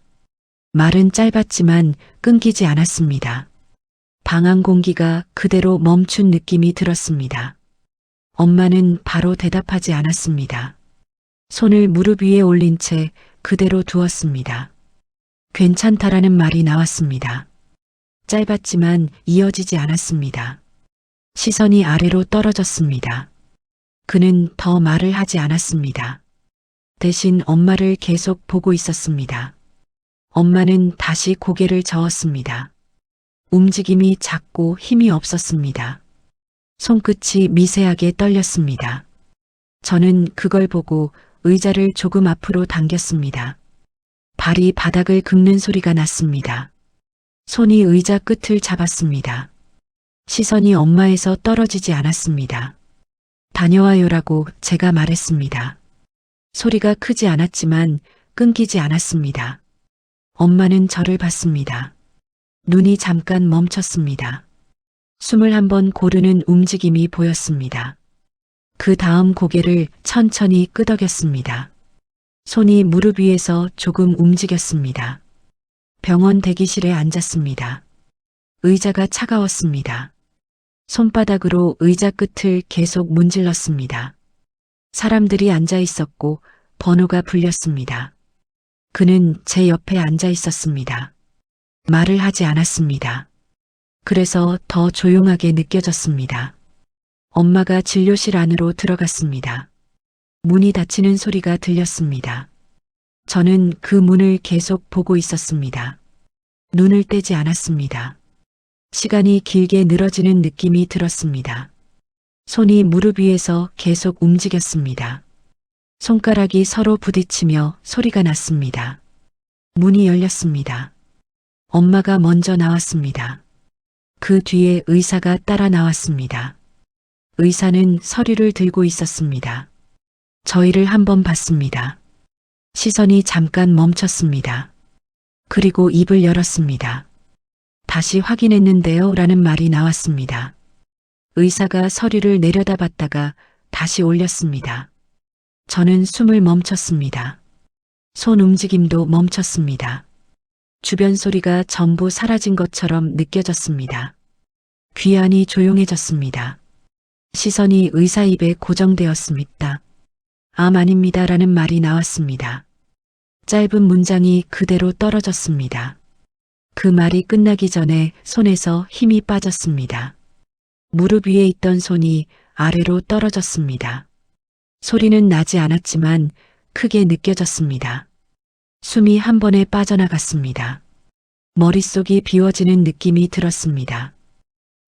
말은 짧았지만 끊기지 않았습니다. 방안 공기가 그대로 멈춘 느낌이 들었습니다. 엄마는 바로 대답하지 않았습니다. 손을 무릎 위에 올린 채 그대로 두었습니다. 괜찮다라는 말이 나왔습니다. 짧았지만 이어지지 않았습니다. 시선이 아래로 떨어졌습니다. 그는 더 말을 하지 않았습니다. 대신 엄마를 계속 보고 있었습니다. 엄마는 다시 고개를 저었습니다. 움직임이 작고 힘이 없었습니다. 손끝이 미세하게 떨렸습니다. 저는 그걸 보고 의자를 조금 앞으로 당겼습니다. 발이 바닥을 긁는 소리가 났습니다. 손이 의자 끝을 잡았습니다. 시선이 엄마에서 떨어지지 않았습니다. 다녀와요라고 제가 말했습니다. 소리가 크지 않았지만 끊기지 않았습니다. 엄마는 저를 봤습니다. 눈이 잠깐 멈췄습니다. 숨을 한번 고르는 움직임이 보였습니다. 그 다음 고개를 천천히 끄덕였습니다. 손이 무릎 위에서 조금 움직였습니다. 병원 대기실에 앉았습니다. 의자가 차가웠습니다. 손바닥으로 의자 끝을 계속 문질렀습니다. 사람들이 앉아 있었고 번호가 불렸습니다. 그는 제 옆에 앉아 있었습니다. 말을 하지 않았습니다. 그래서 더 조용하게 느껴졌습니다. 엄마가 진료실 안으로 들어갔습니다. 문이 닫히는 소리가 들렸습니다. 저는 그 문을 계속 보고 있었습니다. 눈을 떼지 않았습니다. 시간이 길게 늘어지는 느낌이 들었습니다. 손이 무릎 위에서 계속 움직였습니다. 손가락이 서로 부딪히며 소리가 났습니다. 문이 열렸습니다. 엄마가 먼저 나왔습니다. 그 뒤에 의사가 따라 나왔습니다. 의사는 서류를 들고 있었습니다. 저희를 한번 봤습니다. 시선이 잠깐 멈췄습니다. 그리고 입을 열었습니다. 다시 확인했는데요 라는 말이 나왔습니다. 의사가 서류를 내려다봤다가 다시 올렸습니다. 저는 숨을 멈췄습니다. 손 움직임도 멈췄습니다. 주변 소리가 전부 사라진 것처럼 느껴졌습니다. 귀 안이 조용해졌습니다. 시선이 의사 입에 고정되었습니다. 암 아닙니다 라는 말이 나왔습니다. 짧은 문장이 그대로 떨어졌습니다. 그 말이 끝나기 전에 손에서 힘이 빠졌습니다. 무릎 위에 있던 손이 아래로 떨어졌습니다. 소리는 나지 않았지만 크게 느껴졌습니다. 숨이 한 번에 빠져나갔습니다. 머릿속이 비워지는 느낌이 들었습니다.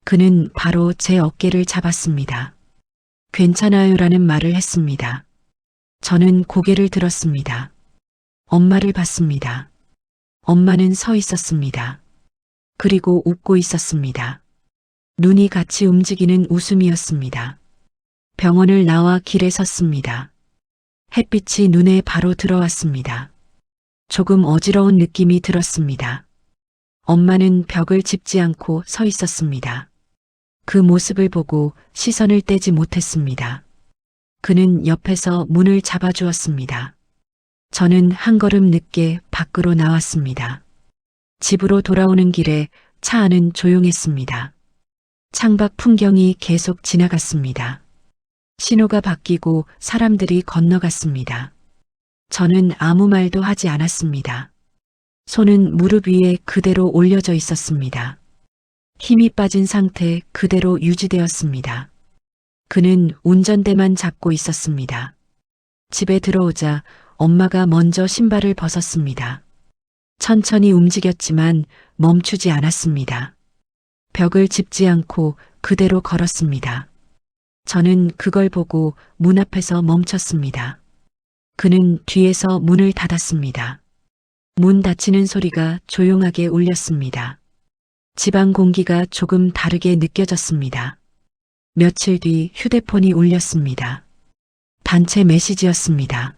그는 바로 제 어깨를 잡았습니다. 괜찮아요라는 말을 했습니다. 저는 고개를 들었습니다. 엄마를 봤습니다. 엄마는 서 있었습니다. 그리고 웃고 있었습니다. 눈이 같이 움직이는 웃음이었습니다. 병원을 나와 길에 섰습니다. 햇빛이 눈에 바로 들어왔습니다. 조금 어지러운 느낌이 들었습니다. 엄마는 벽을 짚지 않고 서 있었습니다. 그 모습을 보고 시선을 떼지 못했습니다. 그는 옆에서 문을 잡아주었습니다. 저는 한 걸음 늦게 밖으로 나왔습니다. 집으로 돌아오는 길에 차 안은 조용했습니다. 창밖 풍경이 계속 지나갔습니다. 신호가 바뀌고 사람들이 건너갔습니다. 저는 아무 말도 하지 않았습니다. 손은 무릎 위에 그대로 올려져 있었습니다. 힘이 빠진 상태 그대로 유지되었습니다. 그는 운전대만 잡고 있었습니다. 집에 들어오자 엄마가 먼저 신발을 벗었습니다. 천천히 움직였지만 멈추지 않았습니다. 벽을 짚지 않고 그대로 걸었습니다. 저는 그걸 보고 문 앞에서 멈췄습니다. 그는 뒤에서 문을 닫았습니다. 문 닫히는 소리가 조용하게 울렸습니다. 집안 공기가 조금 다르게 느껴졌습니다. 며칠 뒤 휴대폰이 울렸습니다. 단체 메시지였습니다.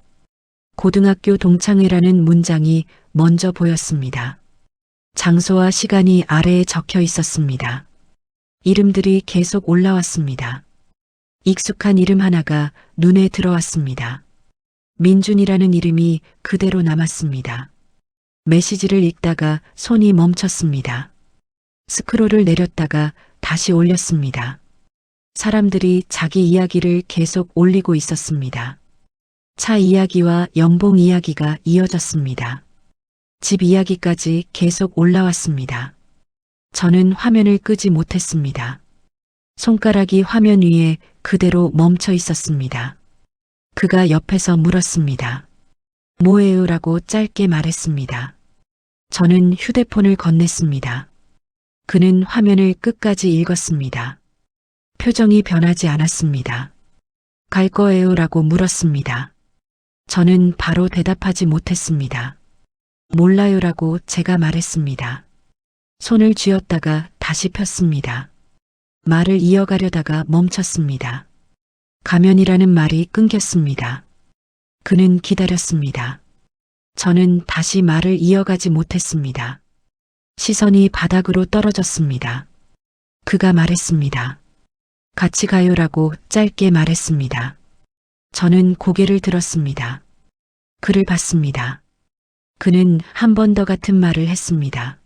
고등학교 동창회라는 문장이 먼저 보였습니다. 장소와 시간이 아래에 적혀 있었습니다. 이름들이 계속 올라왔습니다. 익숙한 이름 하나가 눈에 들어왔습니다. 민준이라는 이름이 그대로 남았습니다. 메시지를 읽다가 손이 멈췄습니다. 스크롤을 내렸다가 다시 올렸습니다. 사람들이 자기 이야기를 계속 올리고 있었습니다. 차 이야기와 연봉 이야기가 이어졌습니다. 집 이야기까지 계속 올라왔습니다. 저는 화면을 끄지 못했습니다. 손가락이 화면 위에 그대로 멈춰 있었습니다. 그가 옆에서 물었습니다. 뭐예요? 라고 짧게 말했습니다. 저는 휴대폰을 건넸습니다. 그는 화면을 끝까지 읽었습니다. 표정이 변하지 않았습니다. 갈 거예요? 라고 물었습니다. 저는 바로 대답하지 못했습니다. 몰라요 라고 제가 말했습니다. 손을 쥐었다가 다시 폈습니다. 말을 이어가려다가 멈췄습니다. 가면이라는 말이 끊겼습니다. 그는 기다렸습니다. 저는 다시 말을 이어가지 못했습니다. 시선이 바닥으로 떨어졌습니다. 그가 말했습니다. 같이 가요라고 짧게 말했습니다. 저는 고개를 들었습니다. 그를 봤습니다. 그는 한 번 더 같은 말을 했습니다.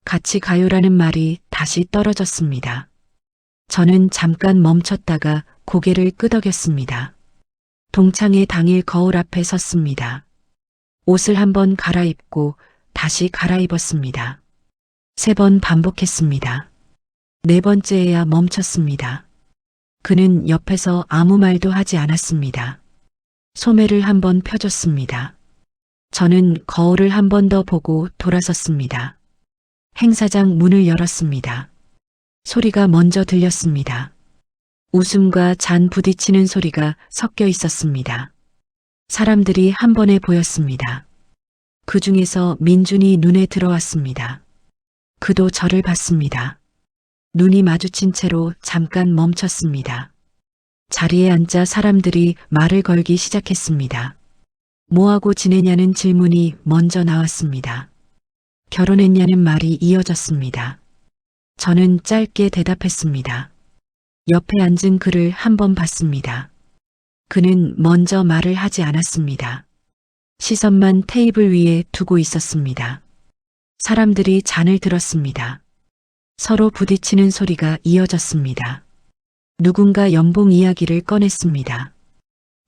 같이 가요라는 말이 다시 떨어졌습니다. 저는 잠깐 멈췄다가 고개를 끄덕였습니다. 동창회 당일 거울 앞에 섰습니다. 옷을 한번 갈아입고 다시 갈아입었습니다. 3번 반복했습니다. 4번째에야 멈췄습니다. 그는 옆에서 아무 말도 하지 않았습니다. 소매를 한번 펴줬습니다. 저는 거울을 한 번 더 보고 돌아섰습니다. 행사장 문을 열었습니다. 소리가 먼저 들렸습니다. 웃음과 잔 부딪히는 소리가 섞여 있었습니다. 사람들이 한 번에 보였습니다. 그 중에서 민준이 눈에 들어왔습니다. 그도 저를 봤습니다. 눈이 마주친 채로 잠깐 멈췄습니다. 자리에 앉자 사람들이 말을 걸기 시작했습니다. 뭐하고 지내냐는 질문이 먼저 나왔습니다. 결혼했냐는 말이 이어졌습니다. 저는 짧게 대답했습니다. 옆에 앉은 그를 한번 봤습니다. 그는 먼저 말을 하지 않았습니다. 시선만 테이블 위에 두고 있었습니다. 사람들이 잔을 들었습니다. 서로 부딪히는 소리가 이어졌습니다. 누군가 연봉 이야기를 꺼냈습니다.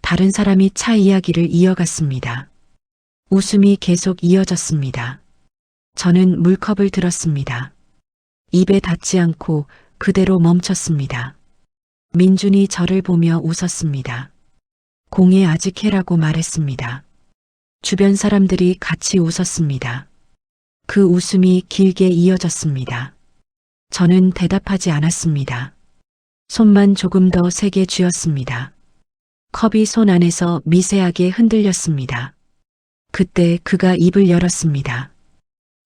다른 사람이 차 이야기를 이어갔습니다. 웃음이 계속 이어졌습니다. 저는 물컵을 들었습니다. 입에 닿지 않고 그대로 멈췄습니다. 민준이 저를 보며 웃었습니다. 공에 아직 해라고 말했습니다. 주변 사람들이 같이 웃었습니다. 그 웃음이 길게 이어졌습니다. 저는 대답하지 않았습니다. 손만 조금 더 세게 쥐었습니다. 컵이 손 안에서 미세하게 흔들렸습니다. 그때 그가 입을 열었습니다.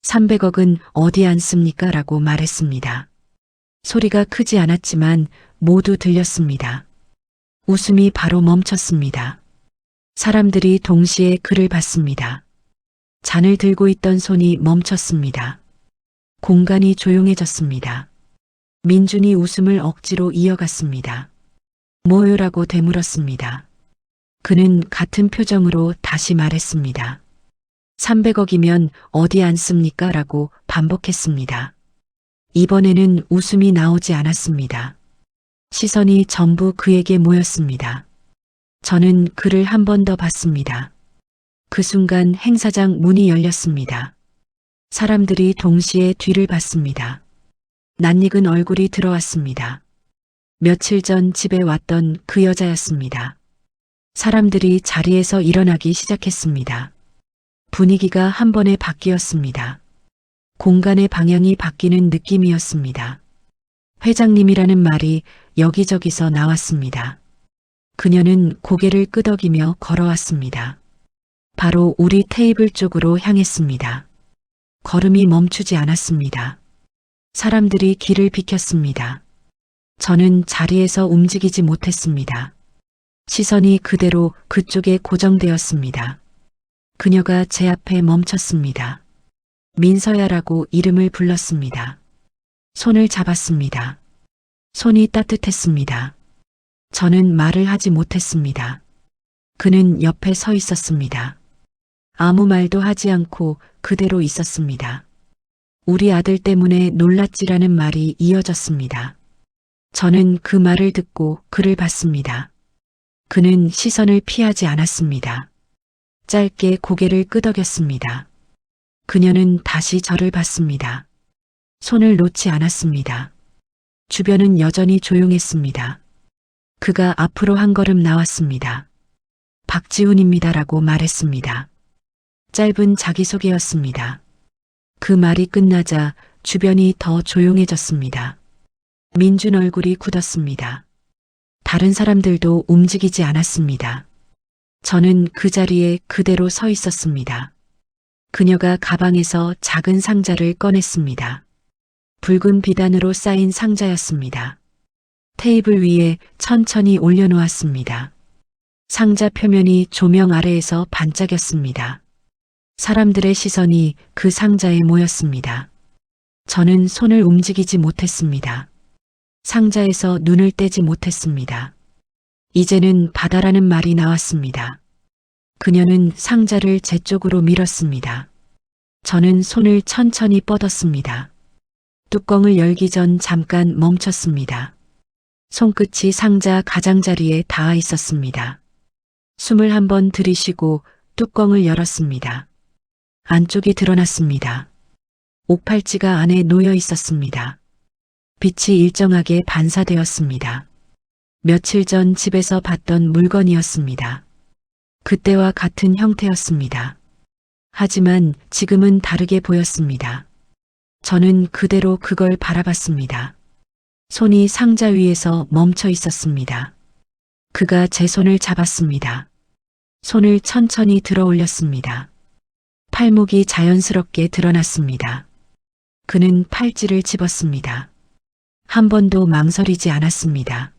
300억은 어디 앉습니까? 라고 말했습니다. 소리가 크지 않았지만 모두 들렸습니다. 웃음이 바로 멈췄습니다. 사람들이 동시에 그를 봤습니다. 잔을 들고 있던 손이 멈췄습니다. 공간이 조용해졌습니다. 민준이 웃음을 억지로 이어갔습니다. 뭐요라고 되물었습니다. 그는 같은 표정으로 다시 말했습니다. 300억이면 어디 앉습니까? 라고 반복했습니다. 이번에는 웃음이 나오지 않았습니다. 시선이 전부 그에게 모였습니다. 저는 그를 한 번 더 봤습니다. 그 순간 행사장 문이 열렸습니다. 사람들이 동시에 뒤를 봤습니다. 낯익은 얼굴이 들어왔습니다. 며칠 전 집에 왔던 그 여자였습니다. 사람들이 자리에서 일어나기 시작했습니다. 분위기가 한 번에 바뀌었습니다. 공간의 방향이 바뀌는 느낌이었습니다. 회장님이라는 말이 여기저기서 나왔습니다. 그녀는 고개를 끄덕이며 걸어왔습니다. 바로 우리 테이블 쪽으로 향했습니다. 걸음이 멈추지 않았습니다. 사람들이 길을 비켰습니다. 저는 자리에서 움직이지 못했습니다. 시선이 그대로 그쪽에 고정되었습니다. 그녀가 제 앞에 멈췄습니다. 민서야라고 이름을 불렀습니다. 손을 잡았습니다. 손이 따뜻했습니다. 저는 말을 하지 못했습니다. 그는 옆에 서 있었습니다. 아무 말도 하지 않고 그대로 있었습니다. 우리 아들 때문에 놀랐지라는 말이 이어졌습니다. 저는 그 말을 듣고 그를 봤습니다. 그는 시선을 피하지 않았습니다. 짧게 고개를 끄덕였습니다. 그녀는 다시 저를 봤습니다. 손을 놓지 않았습니다. 주변은 여전히 조용했습니다. 그가 앞으로 한 걸음 나왔습니다. 박지훈입니다라고 말했습니다. 짧은 자기소개였습니다. 그 말이 끝나자 주변이 더 조용해졌습니다. 민준 얼굴이 굳었습니다. 다른 사람들도 움직이지 않았습니다. 저는 그 자리에 그대로 서 있었습니다. 그녀가 가방에서 작은 상자를 꺼냈습니다. 붉은 비단으로 쌓인 상자였습니다. 테이블 위에 천천히 올려놓았습니다. 상자 표면이 조명 아래에서 반짝였습니다. 사람들의 시선이 그 상자에 모였습니다. 저는 손을 움직이지 못했습니다. 상자에서 눈을 떼지 못했습니다. 이제는 바다라는 말이 나왔습니다. 그녀는 상자를 제 쪽으로 밀었습니다. 저는 손을 천천히 뻗었습니다. 뚜껑을 열기 전 잠깐 멈췄습니다. 손끝이 상자 가장자리에 닿아 있었습니다. 숨을 한번 들이쉬고 뚜껑을 열었습니다. 안쪽이 드러났습니다. 옥팔찌가 안에 놓여 있었습니다. 빛이 일정하게 반사되었습니다. 며칠 전 집에서 봤던 물건이었습니다. 그때와 같은 형태였습니다. 하지만 지금은 다르게 보였습니다. 저는 그대로 그걸 바라봤습니다. 손이 상자 위에서 멈춰 있었습니다. 그가 제 손을 잡았습니다. 손을 천천히 들어 올렸습니다. 팔목이 자연스럽게 드러났습니다. 그는 팔찌를 집었습니다. 한 번도 망설이지 않았습니다.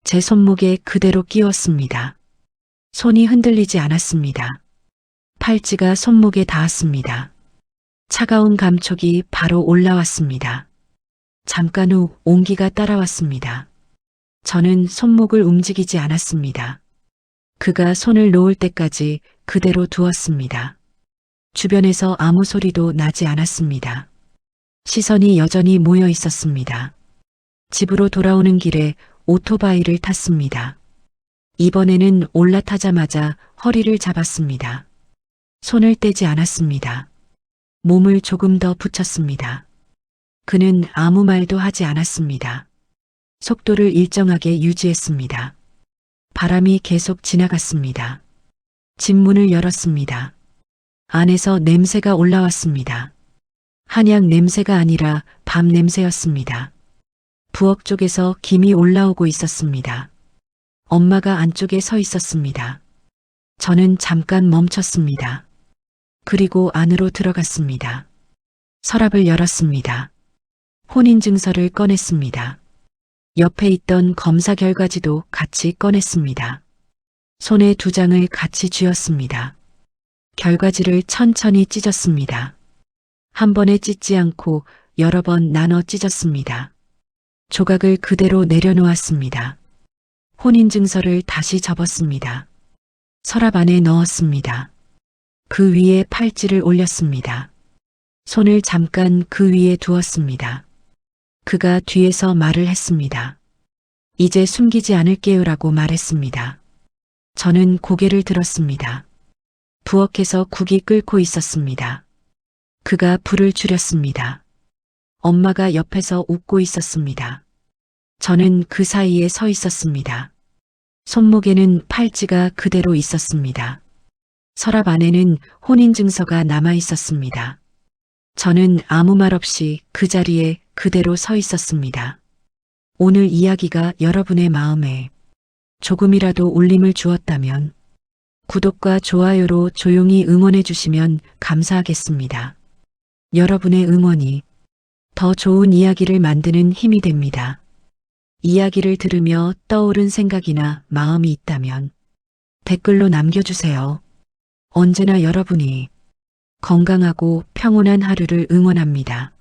제 손목에 그대로 끼웠습니다. 손이 흔들리지 않았습니다. 팔찌가 손목에 닿았습니다. 차가운 감촉이 바로 올라왔습니다. 잠깐 후 온기가 따라왔습니다. 저는 손목을 움직이지 않았습니다. 그가 손을 놓을 때까지 그대로 두었습니다. 주변에서 아무 소리도 나지 않았습니다. 시선이 여전히 모여 있었습니다. 집으로 돌아오는 길에 오토바이를 탔습니다. 이번에는 올라타자마자 허리를 잡았습니다. 손을 떼지 않았습니다. 몸을 조금 더 붙였습니다. 그는 아무 말도 하지 않았습니다. 속도를 일정하게 유지했습니다. 바람이 계속 지나갔습니다. 집 문을 열었습니다. 안에서 냄새가 올라왔습니다. 한약 냄새가 아니라 밤 냄새였습니다. 부엌 쪽에서 김이 올라오고 있었습니다. 엄마가 안쪽에 서 있었습니다. 저는 잠깐 멈췄습니다. 그리고 안으로 들어갔습니다. 서랍을 열었습니다. 혼인증서를 꺼냈습니다. 옆에 있던 검사 결과지도 같이 꺼냈습니다. 손에 2장을 같이 쥐었습니다. 결과지를 천천히 찢었습니다. 한 번에 찢지 않고 여러 번 나눠 찢었습니다. 조각을 그대로 내려놓았습니다. 혼인증서를 다시 접었습니다. 서랍 안에 넣었습니다. 그 위에 팔찌를 올렸습니다. 손을 잠깐 그 위에 두었습니다. 그가 뒤에서 말을 했습니다. 이제 숨기지 않을게요라고 말했습니다. 저는 고개를 들었습니다. 부엌에서 국이 끓고 있었습니다. 그가 불을 줄였습니다. 엄마가 옆에서 웃고 있었습니다. 저는 그 사이에 서 있었습니다. 손목에는 팔찌가 그대로 있었습니다. 서랍 안에는 혼인증서가 남아 있었습니다. 저는 아무 말 없이 그 자리에 그대로 서 있었습니다. 오늘 이야기가 여러분의 마음에 조금이라도 울림을 주었다면 구독과 좋아요로 조용히 응원해 주시면 감사하겠습니다. 여러분의 응원이 더 좋은 이야기를 만드는 힘이 됩니다. 이야기를 들으며 떠오른 생각이나 마음이 있다면 댓글로 남겨주세요. 언제나 여러분이 건강하고 평온한 하루를 응원합니다.